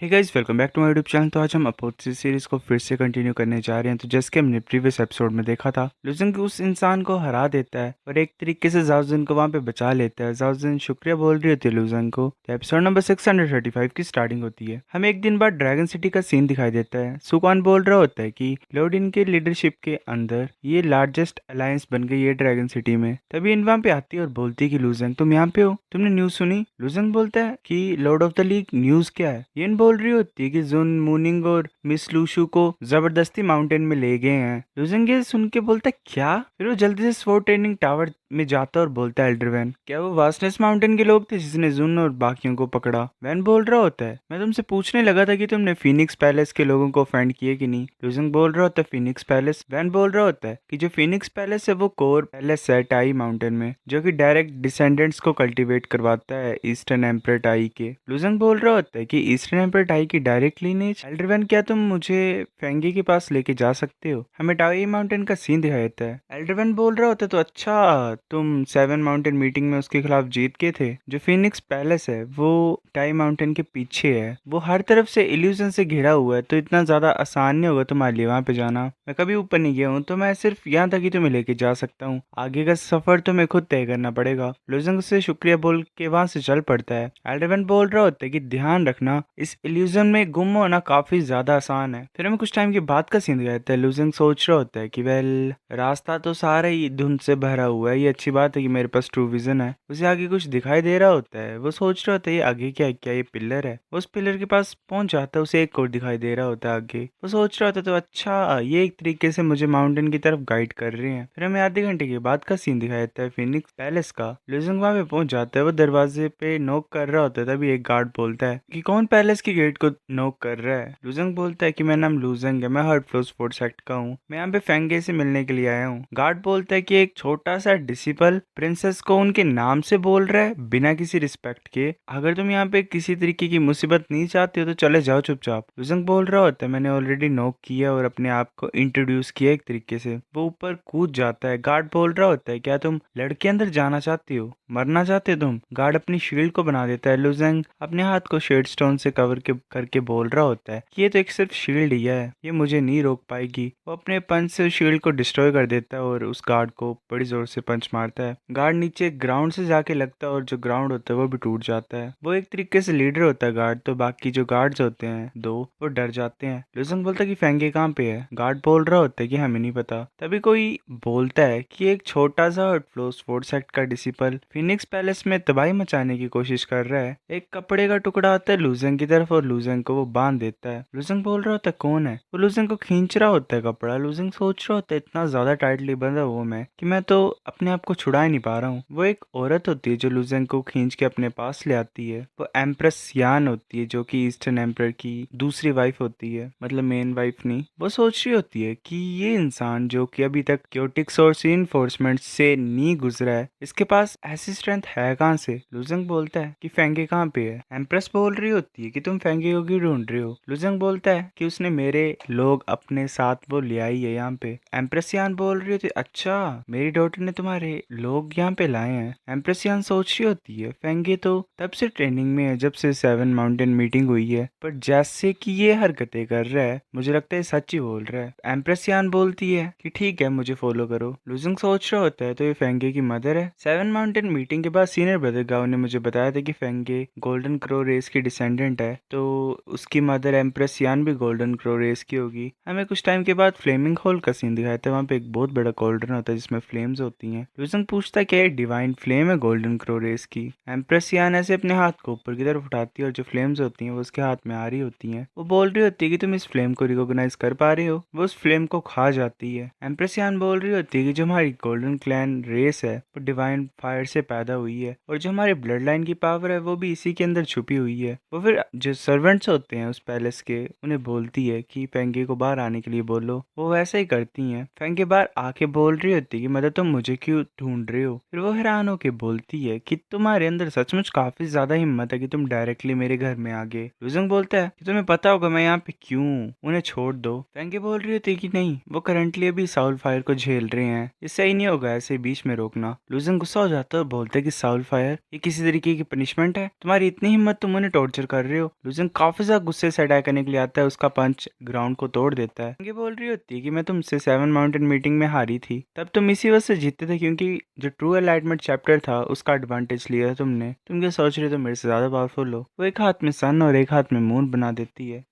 Hey guys, welcome back to my YouTube channel. तो आज हम अपोथेसिस सीरीज को फिर से कंटिन्यू करने जा रहे हैं। तो जैसे कि हमने प्रीवियस एपिसोड में देखा था, लुजंग उस इंसान को हरा देता है और एक तरीके से जाओजिन को वहां पे बचा लेता है। जाओजिन शुक्रिया बोल रही होती है लुजंग को। तो एपिसोड नंबर 635 की स्टार्टिंग होती है। हमें एक दिन बाद ड्रैगन सिटी का सीन दिखाई देता है। सुकान बोल रहा होता है कि लोडिन के लीडरशिप के अंदर ये लार्जेस्ट अलायंस बन गई है ड्रैगन सिटी में। तभी इन वहां पे आती है और बोलती है कि लुजंग तुम यहाँ पे हो, तुमने न्यूज सुनी? लुजंग बोलता है कि Lord of the league news क्या है? येन बोल रही होती है कि जुन मूनिंग और मिस लूशु को जबरदस्ती माउंटेन में ले गए हैं। लुजंग ये सुन के बोलता है क्या? फिर वो जल्दी से स्वॉर्ड ट्रेनिंग टावर में जाता और बोलता है एल्डरवैन, क्या वो वास्टनेस माउंटेन के लोग थे जिसने जुन और बाकियों को पकड़ा? वैन बोल रहा होता है मैं तुमसे पूछने लगा था कि तुमने फिनिक्स पैलेस के लोगों को ऑफेंड किए कि नहीं। लुजंग बोल रहा होता है फिनिक्स पैलेस? वैन बोल रहा होता है कि जो फिनिक्स पैलेस है वो कोर पैलेस है टाई माउंटेन में, जो कि डायरेक्ट डिसेंडेंट्स को कल्टीवेट करवाता है ईस्टर्न एम्परर टाई के। लुजंग बोल रहा होता है कि ईस्टर्न एम्परर टाई की डायरेक्ट लीनेज? एल्डरवैन क्या तुम मुझे फेंगी के पास लेके जा सकते हो? हमें टाई माउंटेन का सीन दिखाया देता है। एल्डरवैन बोल रहा होता है तो अच्छा, तुम सेवन माउंटेन मीटिंग में उसके खिलाफ जीत के थे। जो फिनिक्स पैलेस है वो टाई माउंटेन के पीछे है, वो हर तरफ से इल्यूजन से घिरा हुआ है, तो इतना ज्यादा आसान नहीं होगा तुम्हारे लिए वहां पे जाना। मैं कभी ऊपर नहीं गया हूँ, तो मैं सिर्फ यहाँ तक ही तुम्हें लेके जा सकता हूँ, आगे का सफर तुम्हें खुद तय करना पड़ेगा। लुजंग से शुक्रिया बोल के वहां से चल पड़ता है। एल्डरवैन बोल रहा होता है कि ध्यान रखना, इस इल्यूजन में गुम होना काफी ज्यादा आसान है। फिर हमें कुछ टाइम के बाद का सीन दिखाया जाता है। लुजंग सोच रहा होता है कि वेल, रास्ता तो सारा ही धुंध से भरा हुआ है, ये अच्छी बात है कि मेरे पास ट्रू विजन है। उसे आगे कुछ दिखाई दे रहा होता है, वो सोच रहा होता है ये आगे क्या है, क्या ये पिलर है? उस पिलर के पास पहुंच जाता है, उसे एक और दिखाई दे रहा होता है आगे। वो सोच रहा होता है तो अच्छा, ये एक तरीके से मुझे माउंटेन की तरफ गाइड कर रहे हैं। फिर हमें आधे घंटे के बाद का सीन दिखाया जाता है फिनिक्स पैलेस का। लुजंग वहां पे पहुंच जाता है, वो दरवाजे पे नॉक कर रहा होता है। तभी एक गार्ड बोलता है कि कौन पैलेस की गेट को नॉक कर रहा है? लुजंग बोलता है कि मेरा नाम लुजंग है, मैं हर्ट फ्लोस फोर्ट सेक्ट का हूँ, मैं यहाँ पे फेंगे से मिलने के लिए आया हूँ। गार्ड बोलता है कि एक छोटा सा डिसिपल प्रिंसेस को उनके नाम से बोल रहा है बिना किसी रिस्पेक्ट के। अगर तुम यहाँ पे किसी तरीके की मुसीबत नहीं चाहते हो तो चले जाओ चुपचाप। लुजंग बोल रहा होता है मैंने ऑलरेडी नॉक किया और अपने आप को इंट्रोड्यूस किया एक तरीके से। वो ऊपर कूद जाता है। गार्ड बोल रहा होता है क्या तुम लड़के अंदर जाना चाहती हो, मरना चाहते हो तुम? गार्ड अपनी शील्ड को बना देता है। लुजंग अपने हाथ को शेड स्टोन से कवर के करके बोल रहा होता है कि ये तो एक सिर्फ शील्ड ही है, ये मुझे नहीं रोक पाएगी। वो अपने पंच से शील्ड को डिस्ट्रॉय कर देता है और उस गार्ड को बड़ी जोर से पंच मारता है। गार्ड नीचे ग्राउंड से जाके लगता है और जो ग्राउंड होता है वो भी टूट जाता है। वो एक तरीके से लीडर होता है गार्ड, तो बाकी जो गार्ड्स होते हैं दो, वो डर जाते हैं। लुजंग बोलता है कि फेंगे कहाँ पे है? गार्ड बोल रहा होता है कि हमें नहीं पता। तभी कोई बोलता है कि एक छोटा सा फ्लोस फोर्ट सेक्ट का डिसिपल फिनिक्स पैलेस में तबाही मचाने की कोशिश कर रहा है। एक कपड़े का टुकड़ा आता है लुजंग की तरफ और लुजंग को वो बांध देता है। लुजंग बोल रहा होता है कौन है? वो लुजंग को खींच रहा होता है कपड़ा। लुजंग सोच रहा होता है इतना ज्यादा टाइटली बंधा हुआ मैं कि मैं तो अपने आप को छुड़ा ही नहीं पा रहा हूँ। वो एक औरत होती है जो लुजंग को खींच के अपने पास ले आती है। वो एम्प्रेस यान होती है जो कि ईस्टर्न एम्पर की दूसरी वाइफ होती है, मतलब मेन वाइफ नहीं। वो सोच रही होती है कि ये इंसान जो कि अभी तक क्योटिक्स और रीइंफोर्समेंट से नहीं गुजरा है, इसके पास ऐसी स्ट्रेंथ है कहाँ से? लुजंग बोलता है कि फेंगे कहाँ पे है? एम्प्रेस बोल रही होती है कि तुम फेंगे को क्यों ढूंढ रहे हो? लुजंग बोलता है कि उसने मेरे लोग अपने साथ वो ले आई है यहाँ पे। एम्प्रेस यान बोल रही होती है अच्छा, मेरी डॉटर ने तुम्हारे लोग यहाँ पे लाए हैं। एम्प्रेस यान सोच रही होती है फेंगे तो तब से ट्रेनिंग में है जब से सेवन माउंटेन मीटिंग हुई है, पर जैसे कि ये हरकतें कर रहा है मुझे लगता है सच ही बोल रहा है। एम्प्रेस यान बोलती है कि ठीक है मुझे फॉलो करो। लुजंग सोच रहा होता है तो ये फेंगे की मदर है। सेवन माउंटेन मीटिंग के बाद सीनियर ब्रदर गाओ ने मुझे बताया था कि फेंगे गोल्डन क्रो रेस की डिसेंडेंट है, तो उसकी मदर एम्प्रेस यान भी गोल्डन क्रो रेस की होगी। हमें कुछ टाइम के बाद फ्लेमिंग होल का सीन दिखाया था। वहाँ पे एक बहुत बड़ा कॉल्ड्रन होता है जिसमें फ्लेम्स होती हैं। लुजंग पूछता है क्या ये डिवाइन फ्लेम है गोल्डन क्रो रेस की? एम्प्रेस यान ऐसे अपने हाथ को ऊपर की तरफ उठाती है और जो फ्लेम्स होती हैं वो उसके हाथ में आ रही होती हैं। वो बोल रही होती है कि तुम इस फ्लेम को रिकॉग्नाइज कर पा रहे हो? वो उस फ्लेम को खा जाती है। एम्प्रेस यान बोल रही होती है कि जो हमारी गोल्डन क्लैन रेस है वो डिवाइन फायर से पैदा हुई है और जो हमारे ब्लड लाइन की पावर है वो भी इसी के अंदर छुपी हुई है। वो फिर जो सर्वेंट्स होते हैं उस पैलेस के उन्हें बोलती है कि फेंगे को बाहर आने के लिए बोलो। वो वैसा ही करती हैं। फेंगे बाहर आके बोल रही होती है कि मतलब तुम मुझे क्यों ढूंढ रहे हो? फिर वो हैरान होके बोलती है कि तुम्हारे अंदर सचमुच काफी ज्यादा हिम्मत है कि तुम डायरेक्टली मेरे घर में आ गए। लुजंग बोलता है कि तुम्हें पता होगा मैं यहाँ पे क्यों हूँ, उन्हें छोड़ दो। फेंगे बोल रही होती है कि नहीं, वो करंटली अभी साउल फायर को झेल रहे हैं, इससे ही नहीं होगा ऐसे बीच में रोकना। लुजंग गुस्सा हो जाता है और बोलता है कि साउल फायर ये किसी तरीके की पनिशमेंट है? तुम्हारी इतनी हिम्मत तुम उन्हें टॉर्चर कर रहे हो? लूजंग काफी ज्यादा गुस्से से अटैक करने के लिए आता है, उसका पंच ग्राउंड को तोड़ देता है। ये बोल रही होती है कि मैं तुमसे 7 माउंटेन मीटिंग में हारी थी, तब तुम इसी वजह से जीते थे क्योंकि जो ट्रू एलाइटमेंट चैप्टर था उसका एडवांटेज लिया था तुमने। तुम क्या सोच रहे हो तुम मेरे से ज्यादा पावरफुल हो। वो एक हाथ में सन और एक हाथ में मून बना देती है।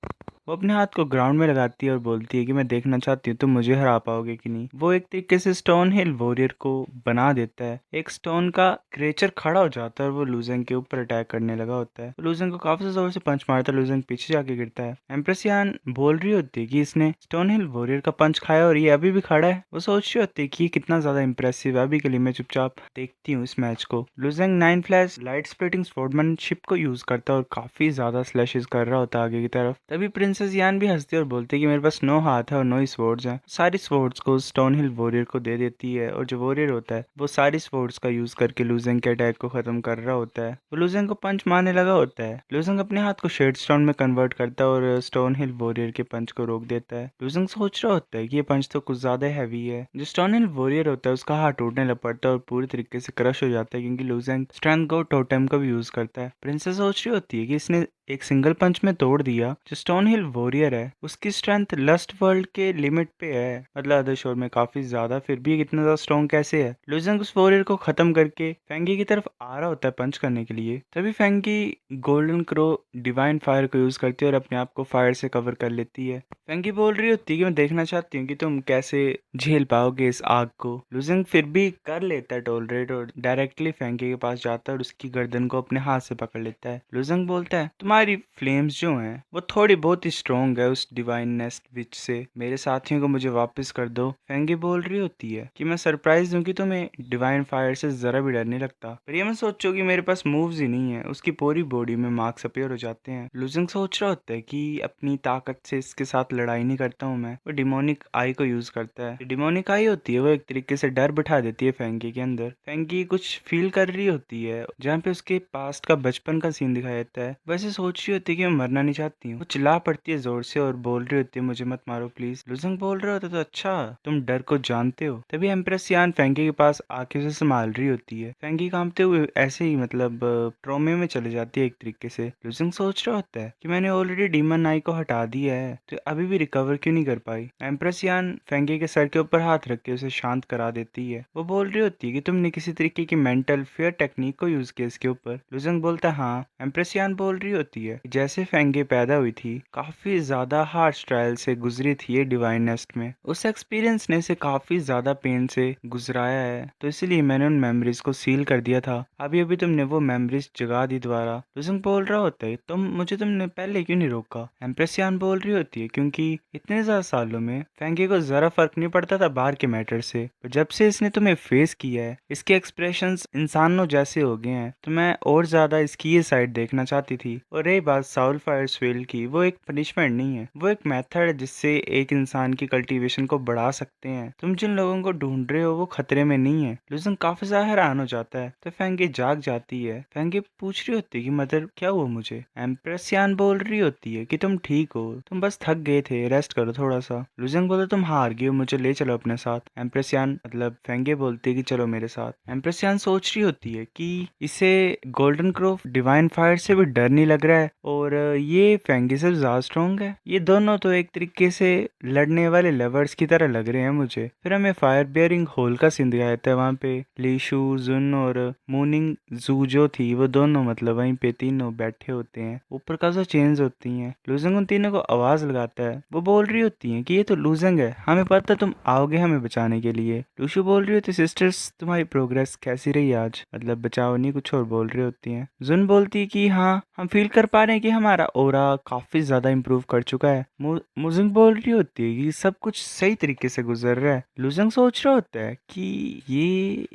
वो अपने हाथ को ग्राउंड में लगाती है और बोलती है कि मैं देखना चाहती हूँ तुम मुझे हरा पाओगे कि नहीं। वो एक तरीके से स्टोन हिल वॉरियर को बना देता है। एक स्टोन का क्रेचर खड़ा हो जाता है और वो लूजेंग के ऊपर अटैक करने लगा होता है। लूजेंग को काफी जोर से पंच मारता है, लूजेंग पीछे जाके गिरता है। एम्प्रेस यान बोल रही होती है कि इसने स्टोन हिल वॉरियर का पंच खाया और ये अभी भी खड़ा है। वो सोच रही होती है कि ये कितना ज्यादा इंप्रेसिव है। अभी के लिए मैं चुपचाप देखती हूँ इस मैच को। लूजेंग 9 फ्लैश लाइट स्प्लिटिंग स्वॉर्डमैनशिप को यूज करता है और काफी ज्यादा स्लैशेस कर रहा होता है आगे की तरफ। तभी प्रिंसेस यान भी हंसती है और बोलती है कि मेरे पास 9 हाथ है और 9 ही स्वॉर्ड्स हैं। सारी स्वॉर्ड्स को स्टोन हिल वॉरियर को दे देती है और जो वॉरियर होता है वो सारी स्वॉर्ड्स का यूज करके लूजेंग के अटैक को खत्म कर रहा होता है। वो लूजेंग को पंच मारने लगा होता है। लूजेंग अपने हाथ को शेड स्टोन में कन्वर्ट करता है और स्टोन हिल वॉरियर के पंच को रोक देता है। लूजेंग सोच रहा होता है कि ये पंच तो कुछ ज्यादा हैवी है। जो स्टोन हिल वॉरियर होता है उसका हाथ टूटने लग पड़ता है और पूरी तरीके से क्रश हो जाता है क्योंकि लूजेंग स्ट्रेंथ को टोटेम का भी यूज करता है। प्रिंसेस सोच रही होती है कि इसने एक सिंगल पंच में तोड़ दिया। जो स्टोन हिल वॉरियर है उसकी स्ट्रेंथ लस्ट वर्ल्ड के लिमिट पे है, मतलब अदर शोर में काफी ज्यादा, फिर भी इतना ज्यादा स्ट्रॉन्ग कैसे है। लूजेंग उस वॉरियर को खत्म करके फेंगी की तरफ आ रहा होता है पंच करने के लिए। तभी फेंगी गोल्डन क्रो डिवाइन फायर को यूज करती है और अपने आप को फायर से कवर कर लेती है। फेंगी बोल रही होती है कि मैं देखना चाहती हूँ कि तुम कैसे झेल पाओगे इस आग को। लूजेंग फिर भी कर लेता है टॉलरेट और डायरेक्टली फेंगी के पास जाता है और उसकी गर्दन को अपने हाथ से पकड़ लेता है। लूजेंग बोलता है तुम्हारी फ्लेम्स जो हैं वो थोड़ी बहुत ही स्ट्रॉन्ग है उस डिवाइन नेस्ट विच से, मेरे साथियों को मुझे वापस कर दो। फेंगी बोल रही होती है कि मैं सरप्राइज दूं कि तुम्हें डिवाइन फायर से जरा भी डर नहीं लगता, पर ये मैं सोचो कि मेरे पास मूव्स ही नहीं है। उसकी पूरी बॉडी में मार्क्स अपीयर हो जाते हैं। लूजिंग सोच रहा होता है कि अपनी ताकत से इसके साथ लड़ाई नहीं करता हूँ मैं। वो डिमोनिक आई को यूज करता है। डिमोनिक आई होती है वो एक तरीके से डर बिठा देती है फेंगी के अंदर। फेंगी कुछ फील कर रही होती है जहाँ पे उसके पास्ट का बचपन का सीन दिखाया जाता है। वैसे सोच रही होती है कि मैं मरना नहीं चाहती हूँ। वो चिल्ला पड़ती है जोर से और बोल रही होती है मुझे मत मारो प्लीज। लूजिंग बोल रहा होता तो अच्छा तुम डर को जानते हो। तभी एम्प्रेस यान फेंगी के पास आके उसे संभाल रही होती है। फेंगी कांपते हुए ऐसे ही मतलब ट्रॉमे में चले जाती है एक तरीके से। लूजिंग सोच रहा होता है कि मैंने ऑलरेडी डीमन आई को हटा दिया है तो अभी भी रिकवर क्यों नहीं कर पाई। एम्प्रेस यान फेंगी के सर के ऊपर हाथ रख के उसे शांत करा देती है। वो बोल रही होती है कि तुमने किसी तरीके की मेंटल फियर टेक्निक को यूज किया इसके ऊपर। लूजिंग बोलता है हाँ। एम्प्रेस यान बोल रही होती है जैसे फेंगे पैदा हुई थी काफी ज्यादा हार्श ट्रायल से गुजरी थी ये डिवाइन नेस्ट में। उस एक्सपीरियंस ने इसे काफी ज्यादा पेन से गुजराया है तो इसलिए मैंने उन मेमोरीज को सील कर दिया था। अभी अभी तुमने वो मेमोरीज जगा दी दोबारा। लूजिंग बोल रहा होता है तुमने पहले क्यों नहीं रोका। एम्प्रेस यान बोल रही होती है क्योंकि इतने ज्यादा सालों में फेंगे को जरा फर्क नहीं पड़ता था बाहर के मैटर से, पर जब से इसने तुम्हें फेस किया है इसके एक्सप्रेशंस इंसानों जैसे हो गए हैं तो मैं और ज्यादा इसकी ये साइड देखना चाहती थी। और रही बात साउल फायर स्वेल की, वो एक पनिशमेंट नहीं है, वो एक मेथड है जिससे एक इंसान की कल्टीवेशन को बढ़ा सकते हैं। तुम जिन लोगों को ढूंढ रहे हो वो खतरे में नहीं है। लूजन काफी ज्यादा हैरान हो जाता है तो फेंगे जाग जाती है। फेंगे पूछ रही होती है कि मदर क्या हुआ मुझे। एम्प्रेस यान बोल रही होती है कि तुम ठीक हो, तुम बस थक गए थे, रेस्ट करो थोड़ा सा। लूजन बोले तुम हार गए हो, मुझे ले चलो अपने साथ। एम्प्रेस यान मतलब फेंगे बोलती है कि चलो मेरे साथ। एम्प्रेस यान सोच रही होती है कि इसे गोल्डन क्रोव डिवाइन फायर से भी डर नहीं लग रहा है और ये फेंगी से ज्यादा स्ट्रॉन्ग है। ये दोनों तो एक तरीके से लड़ने वाले लवर्स की तरह लग रहे हैं मुझे। फिर हमें फायर बियरिंग होल का सीन दिखाया जाता है। वहाँ पे लीशु, जुन और मूनिंग जू जो थी वो दोनों मतलब वहीं पे तीनों बैठे होते हैं, ऊपर का जो चेंज होती हैं। लूजंग उन तीनों को आवाज लगाता है। वो बोल रही होती है कि ये तो लूजंग है, हमें पता तुम आओगे हमें बचाने के लिए। लूशु बोल रही होती सिस्टर्स तुम्हारी प्रोग्रेस कैसी रही आज, मतलब बचाओ नहीं कुछ और बोल रही होती हैं। जुन बोलती है कि हाँ हम फील कर पा रहे हैं कि हमारा ओरा काफी ज्यादा इम्प्रूव कर चुका है। मुजिंग बोल रही होती है कि सब कुछ सही तरीके से गुजर रहा है। लुजंग सोच रहा होता है कि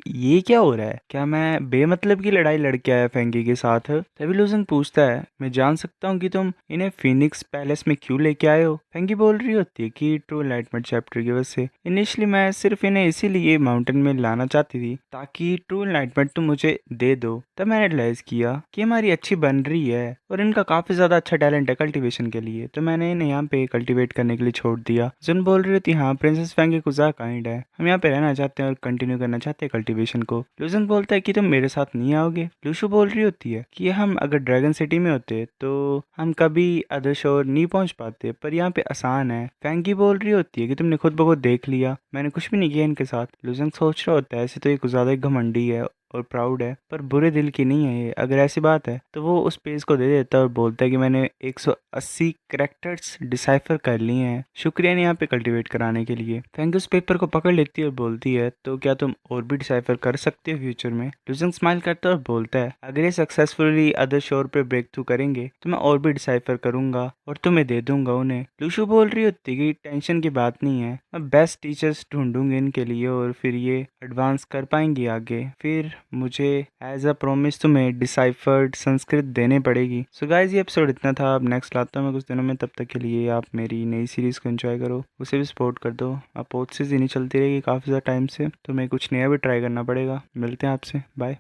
ये क्या हो रहा है, क्या मैं बेमतलब की लड़ाई लड़के आया फेंगी के साथ। तभी लुजंग पूछता है मैं जान सकता हूँ कि तुम इन्हें फिनिक्स पैलेस में क्यों लेके आए हो। फेंगी बोल रही होती है कि ट्रू एनलाइटमेंट चैप्टर की वजह से। इनिशियली मैं सिर्फ इन्हें इसीलिए माउंटेन में लाना चाहती थी ताकि ट्रू एनलाइटमेंट तुम मुझे दे दो। तब मैंने रियलाइज किया कि हमारी अच्छी बन रही है और इनका काफ़ी ज़्यादा अच्छा टैलेंट है कल्टीवेशन के लिए, तो मैंने इन्हें यहाँ पे कल्टीवेट करने के लिए छोड़ दिया। जुन बोल रही थी हाँ प्रिंसेस फैंग कुजा काइंड है, हम यहाँ पे रहना चाहते हैं और कंटिन्यू करना चाहते हैं कल्टीवेशन को। लुजन बोलता है कि तुम मेरे साथ नहीं आओगे। लूशु बोल रही होती है कि हम अगर ड्रैगन सिटी में होते तो हम कभी अदर शोर नहीं पहुंच पाते, पर यहाँ पे आसान है। फैंगी बोल रही होती है कि तुमने खुद ब खुद देख लिया, मैंने कुछ भी नहीं किया इनके साथ। लुजन सोच रहा होता है ऐसे तो ये कुछ ज़्यादा ही घमंडी है और प्राउड है, पर बुरे दिल की नहीं है ये। अगर ऐसी बात है तो वो उस पेज को दे देता है और बोलता है कि मैंने 180 करेक्टर्स डिसाइफर कर लिए हैं, शुक्रिया ने यहाँ पे कल्टीवेट कराने के लिए। फैंग उस पेपर को पकड़ लेती है और बोलती है तो क्या तुम और भी डिसाइफर कर सकते हो फ्यूचर में। लुजन स्माइल करता है और बोलता है अगर ये सक्सेसफुली अदर शोर पे ब्रेक थ्रू करेंगे तो मैं और भी डिसाइफर करूंगा और तुम्हें दे दूंगा उन्हें। लूशु बोल रही होती है कि टेंशन की बात नहीं है, मैं बेस्ट टीचर्स ढूंढूंगी इनके लिए और फिर ये एडवांस कर पाएंगी आगे। फिर मुझे एज अ प्रॉमिस तुम्हें डिसाइफर्ड संस्कृत देने पड़ेगी। सो गाइस ये एपिसोड इतना था, अब नेक्स्ट लाता हूँ मैं कुछ दिनों में। तब तक के लिए आप मेरी नई सीरीज़ को एंजॉय करो, उसे भी सपोर्ट कर दो। आप पोस्ट ही नहीं चलती रहेगी काफ़ी ज़्यादा टाइम से, तो मैं कुछ नया भी ट्राई करना पड़ेगा। मिलते हैं आपसे, बाय।